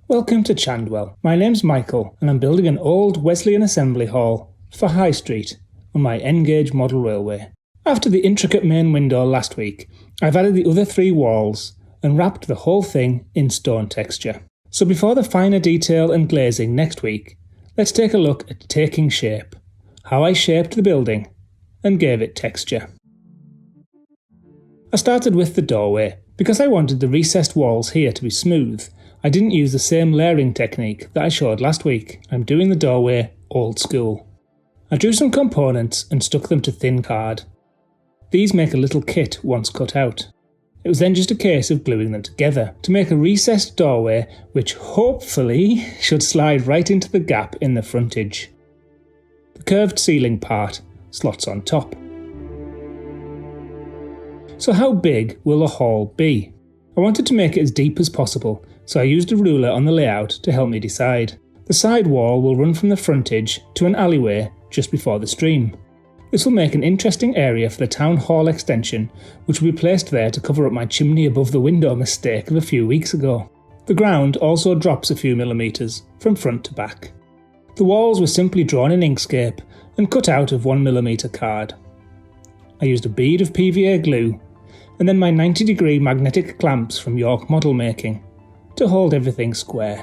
Welcome to Chandwell. My name's Michael and I'm building an old Wesleyan Assembly Hall for High Street on my N-gauge model railway. After the intricate main window last week, I've added the other 3 walls and wrapped the whole thing in stone texture. So before the finer detail and glazing next week, let's take a look at taking shape, how I shaped the building and gave it texture. I started with the doorway. Because I wanted the recessed walls here to be smooth, I didn't use the same layering technique that I showed last week. I'm doing the doorway old school. I drew some components and stuck them to thin card. These make a little kit once cut out. It was then just a case of gluing them together to make a recessed doorway which hopefully should slide right into the gap in the frontage. The curved ceiling part slots on top. So how big will the hall be? I wanted to make it as deep as possible, so I used a ruler on the layout to help me decide. The side wall will run from the frontage to an alleyway just before the stream. This will make an interesting area for the town hall extension, which will be placed there to cover up my chimney above the window mistake of a few weeks ago. The ground also drops a few millimetres from front to back. The walls were simply drawn in Inkscape and cut out of 1mm card. I used a bead of PVA glue and then my 90-degree magnetic clamps from York Model Making to hold everything square.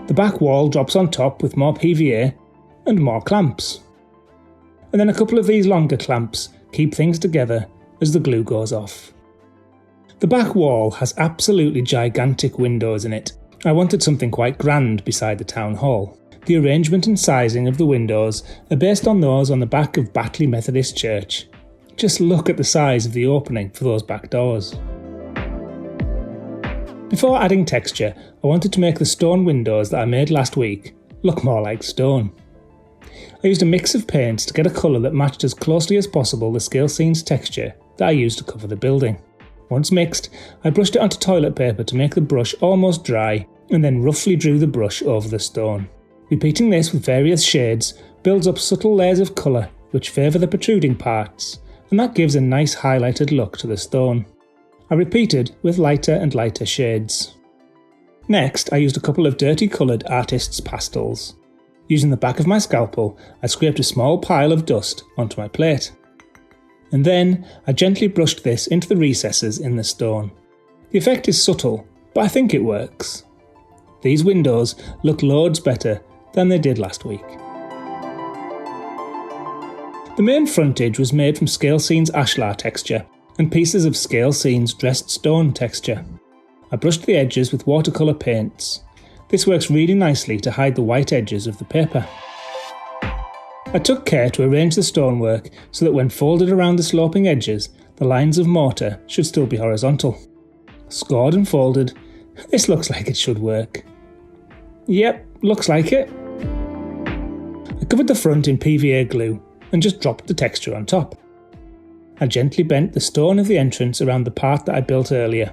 The back wall drops on top with more PVA and more clamps. And then a couple of these longer clamps keep things together as the glue goes off. The back wall has absolutely gigantic windows in it. I wanted something quite grand beside the town hall. The arrangement and sizing of the windows are based on those on the back of Batley Methodist Church. Just look at the size of the opening for those back doors. Before adding texture, I wanted to make the stone windows that I made last week look more like stone. I used a mix of paints to get a colour that matched as closely as possible the scale scene's texture that I used to cover the building. Once mixed, I brushed it onto toilet paper to make the brush almost dry and then roughly drew the brush over the stone. Repeating this with various shades builds up subtle layers of colour which favour the protruding parts, and that gives a nice highlighted look to the stone. I repeated with lighter and lighter shades. Next, I used a couple of dirty coloured artist's pastels. Using the back of my scalpel, I scraped a small pile of dust onto my plate. And then, I gently brushed this into the recesses in the stone. The effect is subtle, but I think it works. These windows look loads better than they did last week. The main frontage was made from Scale Scene's ashlar texture and pieces of Scale Scene's dressed stone texture. I brushed the edges with watercolour paints. This works really nicely to hide the white edges of the paper. I took care to arrange the stonework so that when folded around the sloping edges, the lines of mortar should still be horizontal. Scored and folded, this looks like it should work. Yep, looks like it. I covered the front in PVA glue and just dropped the texture on top. I gently bent the stone of the entrance around the part that I built earlier.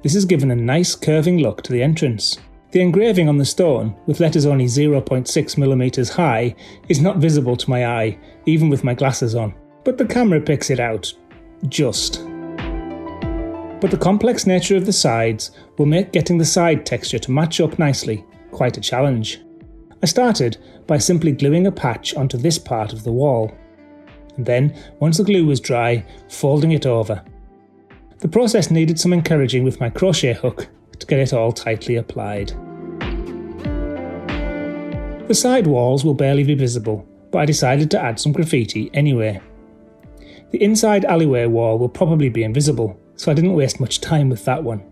This has given a nice curving look to the entrance. The engraving on the stone, with letters only 0.6mm high, is not visible to my eye, even with my glasses on, but the camera picks it out. Just. But the complex nature of the sides will make getting the side texture to match up nicely quite a challenge. I started by simply gluing a patch onto this part of the wall, and then, once the glue was dry, folding it over. The process needed some encouraging with my crochet hook to get it all tightly applied. The side walls will barely be visible, but I decided to add some graffiti anyway. The inside alleyway wall will probably be invisible, so I didn't waste much time with that one.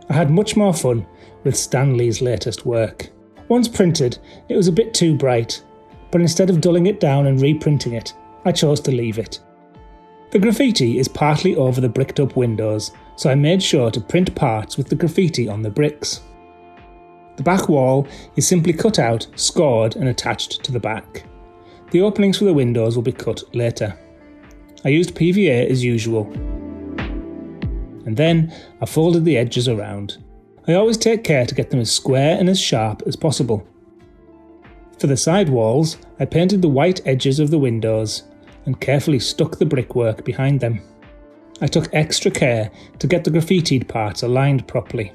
I had much more fun with Stanley's latest work. Once printed, it was a bit too bright, but instead of dulling it down and reprinting it, I chose to leave it. The graffiti is partly over the bricked up windows, so I made sure to print parts with the graffiti on the bricks. The back wall is simply cut out, scored and attached to the back. The openings for the windows will be cut later. I used PVA as usual. And then I folded the edges around. I always take care to get them as square and as sharp as possible. For the side walls, I painted the white edges of the windows and carefully stuck the brickwork behind them. I took extra care to get the graffitied parts aligned properly.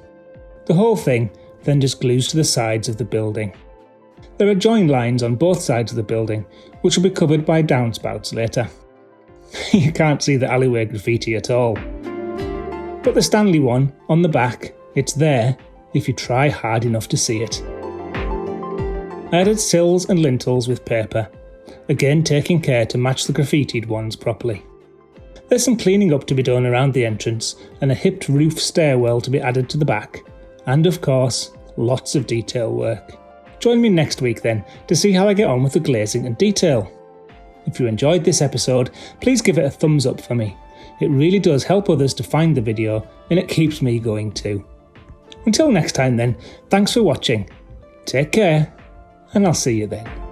The whole thing then just glues to the sides of the building. There are join lines on both sides of the building, which will be covered by downspouts later. You can't see the alleyway graffiti at all. But the Stanley one, on the back, it's there if you try hard enough to see it. I added sills and lintels with paper, again taking care to match the graffitied ones properly. There's some cleaning up to be done around the entrance and a hipped roof stairwell to be added to the back, and of course, lots of detail work. Join me next week then to see how I get on with the glazing and detail. If you enjoyed this episode, please give it a thumbs up for me. It really does help others to find the video and it keeps me going too. Until next time then, thanks for watching. Take care, and I'll see you then.